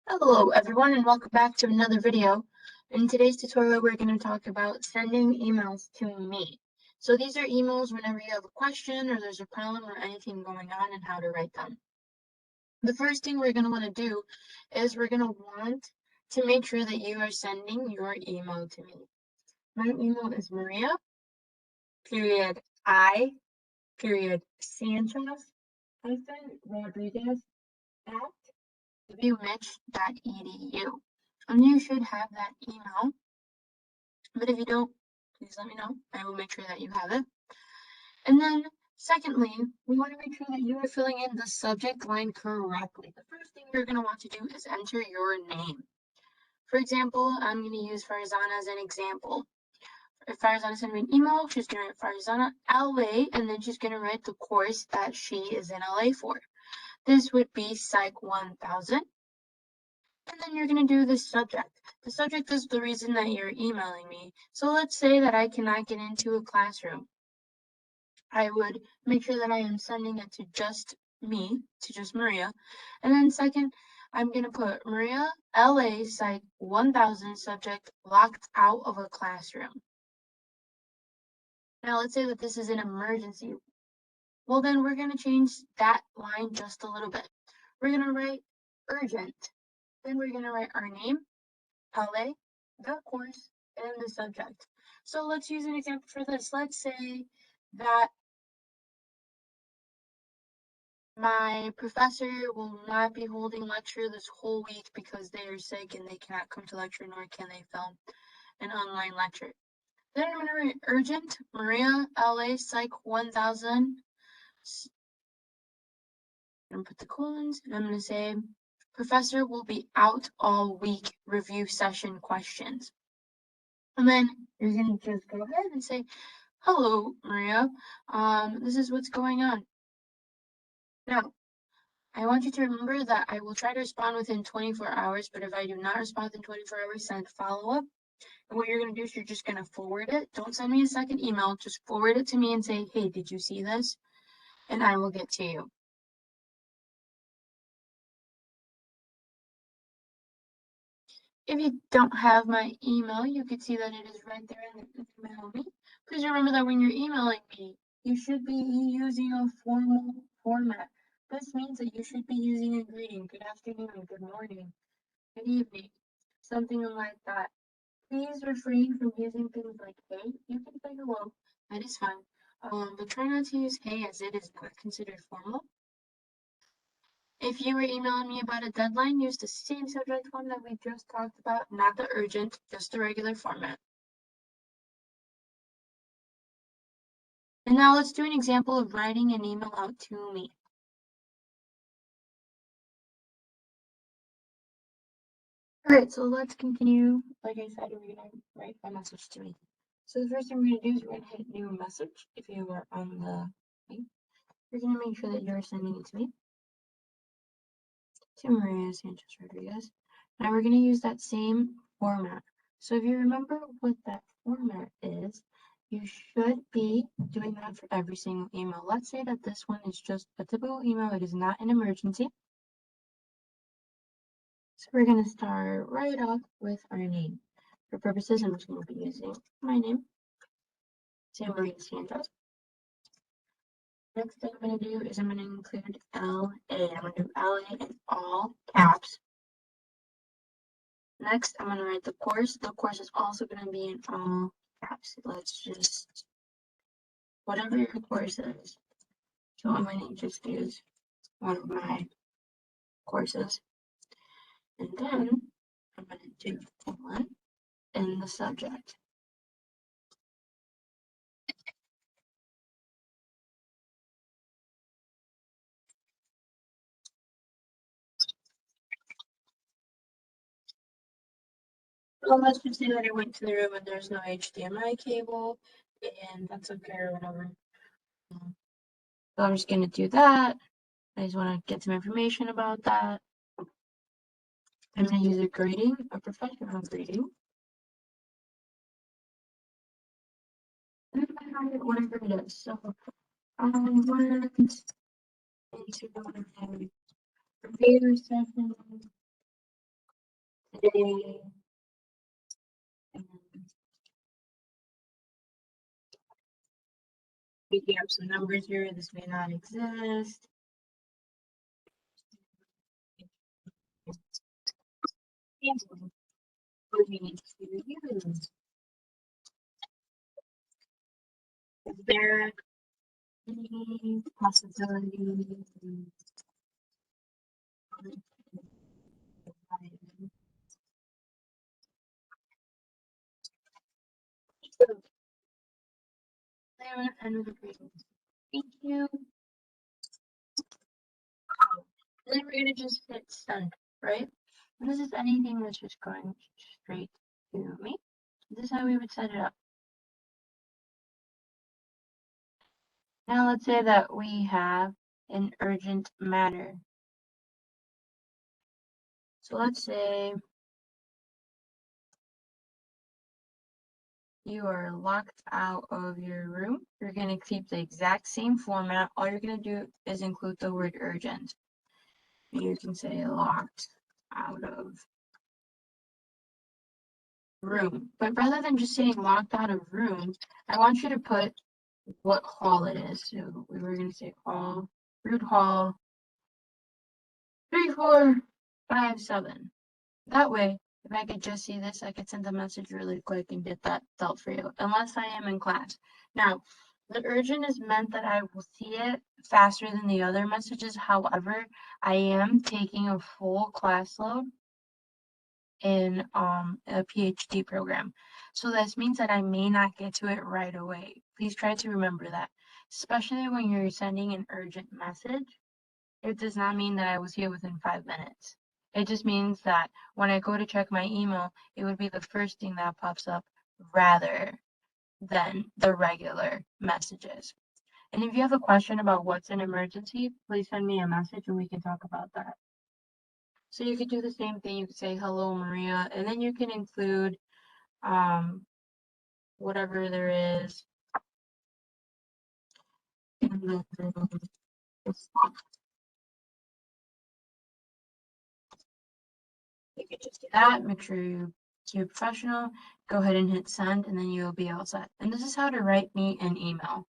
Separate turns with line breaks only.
Hello everyone and welcome back to another video. In today's tutorial we're going to talk about sending emails to me. So these are emails whenever you have a question or there's a problem or anything going on and how to write them. The first thing we're going to want to do is we're going to want to make sure that you are sending your email to me. My email is Maria, period I, period Sanchez, hyphen Rodriguez at wmich.edu. And you should have that email, but if you don't, please let me know. I will make sure that you have it. And then secondly, we want to make sure that you are filling in the subject line correctly. The first thing you're going to want to do is enter your name. For example, I'm going to use Farzana as an example. If Farzana sent me an email, she's going to write Farzana LA, and then she's going to write the course that she is in LA for. This would be Psych 1000. And then you're going to do the subject. The subject is the reason that you're emailing me. So let's say that I cannot get into a classroom. I would make sure that I am sending it to just me, to just Maria. And then second, I'm going to put Maria, LA, Psych 1000, subject, locked out of a classroom. Now let's say that this is an emergency. Well, then we're going to change that line just a little bit. We're going to write urgent. Then we're going to write our name, LA, the course, and the subject. So let's use an example for this. Let's say that my professor will not be holding lecture this whole week because they are sick and they cannot come to lecture, nor can they film an online lecture. Then I'm going to write urgent, Maria, LA, Psych 1000. I'm going to put the colons, and I'm going to say, professor will be out all week, review session questions. And then you're going to just go ahead and say, hello, Maria. This is what's going on. Now, I want you to remember that I will try to respond within 24 hours, but if I do not respond within 24 hours, send follow-up. And what you're going to do is you're just going to forward it. Don't send me a second email. Just forward it to me and say, hey, did you see this? And I will get to you. If you don't have my email, you can see that it is right there in the email me. Please remember that when you're emailing me, you should be using a formal format. This means that you should be using a greeting, good afternoon, good morning, good evening, something like that. Please refrain from using things like hey. You can say hello, that is fine. But try not to use hey as it is not considered formal. If you were emailing me about a deadline, use the same subject form that we just talked about, not the urgent, just the regular format. And now let's do an example of writing an email out to me. All right, so let's continue. Like I said, we're going to write a message to me. So the first thing we're going to do is we're going to hit new message. If you are on the link, you're going to make sure that you're sending it to me. To Maria Sanchez-Rodriguez. Now we're going to use that same format. So if you remember what that format is, you should be doing that for every single email. Let's say that this one is just a typical email. It is not an emergency. So we're going to start right off with our name. For purposes, I'm just going to be using my name, Maria Sanchez. Next thing I'm going to do is I'm going to include LA. I'm going to do LA in all caps. Next, I'm going to write the course. The course is also going to be in all caps. Let's just, whatever your course is. So I'm going to just use one of my courses. And then I'm going to do one in the subject. Well, let's just say that I went to the room and there's no HDMI cable, and that's okay or whatever. So I'm just going to do that. I just want to get some information about that. I'm going to use a grading, a professional grading. And then I have it whatever it is. So I went into a review session today. And picking up some numbers here. This may not exist. What we need to use. Is there any possibility? End of the greeting. Thank you. Then we're gonna just hit send, right? And this is anything that's just going straight to me. This is how we would set it up. Now let's say that we have an urgent matter. So let's say you are locked out of your room. You're going to keep the exact same format. All you're going to do is include the word urgent. You can say locked out of room. But rather than just saying locked out of room, I want you to put what hall it is. So we were going to say hall, root hall 3457. That way, if I could just see this, I could send a message really quick and get that dealt for you, unless I am in class. Now, the urgent is meant that I will see it faster than the other messages. However, I am taking a full class load in a PhD program. So this means that I may not get to it right away. Please try to remember that, especially when you're sending an urgent message. It does not mean that I will see it within 5 minutes. It just means that when I go to check my email, it would be the first thing that pops up rather than the regular messages. And if you have a question about what's an emergency, please send me a message and we can talk about that. So you could do the same thing. You could say, hello, Maria, and then you can include whatever there is in the Slack. You could just do that. Make sure you keep professional. Go ahead and hit send, and then you'll be all set. And this is how to write me an email.